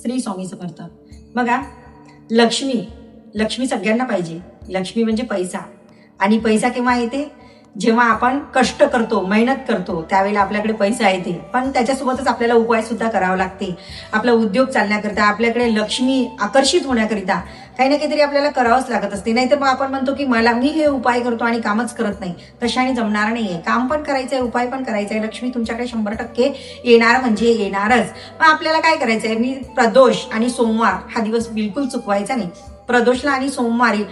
श्री स्वामी समर्थ. बघा, लक्ष्मी सगळ्यांना पाहिजे. लक्ष्मी म्हणजे पैसा. आणि पैसा केव्हा येते? जेव्हा आपण कष्ट करतो, मेहनत करतो, त्यावेळेला आपल्याकडे पैसा येते. पण त्याच्यासोबतच आपल्याला उपाय सुद्धा करावा लागते. आपला उद्योग चालण्याकरिता, आपल्याकडे लक्ष्मी आकर्षित होण्याकरिता काही ना काहीतरी आपल्याला करावंच लागत असते. नाहीतर मग आपण म्हणतो की मी हे उपाय करतो आणि कामच करत नाही. तशाने जमणार नाहीये. काम पण करायचंय, उपाय पण करायचंय. लक्ष्मी तुमच्याकडे 100% येणार म्हणजे येणारच. मग आपल्याला काय करायचंय? मी प्रदोष आणि सोमवार हा दिवस बिलकुल चुकवायचा नाही. प्रदोषला आणि सोमवारी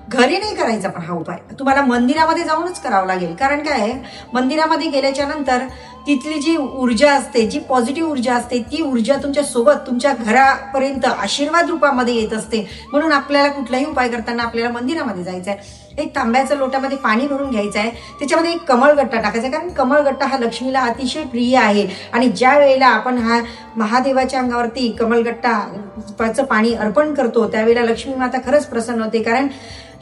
घरी नाही करायचा, पण हा उपाय तुम्हाला मंदिरामध्ये जाऊनच करावा लागेल. कारण काय आहे, मंदिरामध्ये गेल्याच्या नंतर तिथली जी ऊर्जा असते, जी पॉझिटिव्ह ऊर्जा असते, ती ऊर्जा तुमच्या सोबत तुमच्या घरापर्यंत आशीर्वाद रूपामध्ये येत असते. म्हणून आपल्याला कुठलाही उपाय करताना आपल्याला मंदिरामध्ये जायचं आहे. एक तांब्याच्या लोट्यामध्ये पाणी भरून घ्यायचं आहे. त्याच्यामध्ये एक कमळगट्टा टाकायचा आहे. कारण कमळगट्टा हा लक्ष्मीला अतिशय प्रिय आहे. आणि ज्या वेळेला आपण हा महादेवाच्या अंगावरती कमळगट्टाचं पाणी अर्पण करतो, त्यावेळेला लक्ष्मी माता खरंच प्रसन्न होते. कारण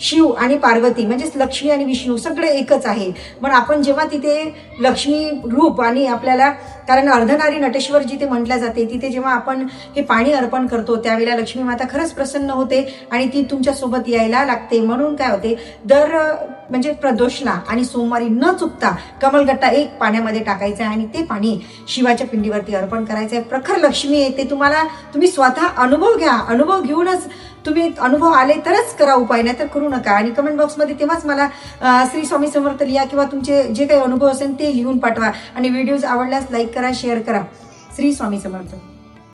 शिव आणि पार्वती म्हणजेच लक्ष्मी आणि विष्णू सगळे एकच आहे. पण आपण जेव्हा तिथे लक्ष्मी रूप आणि आपल्याला, कारण अर्धनारी नटेश्वर जिथे म्हटल्या जाते, तिथे जेव्हा आपण हे पाणी अर्पण करतो, त्यावेळेला लक्ष्मी माता खरंच प्रसन्न होते आणि ती तुमच्या सोबत यायला लागते. म्हणून काय होते, म्हणजे प्रदोषला आणि सोमवारी न चुकता कमलगट्टा एक पाण्यामध्ये टाकायचा आहे आणि ते पाणी शिवाच्या पिंडीवरती अर्पण करायचं आहे. प्रखर लक्ष्मी येते. तुम्ही स्वतः अनुभव घ्या. अनुभव घेऊनच तुम्ही अनुभव आले तरच करा उपाय, नाही तर करू नका. आणि कमेंट बॉक्समध्ये तेव्हाच मला श्री स्वामी समर्थ लिहा किंवा तुमचे जे काही अनुभव असेल ते लिहून पाठवा. आणि व्हिडिओज आवडल्यास लाईक करा, शेअर करा. श्री स्वामी समर्थ.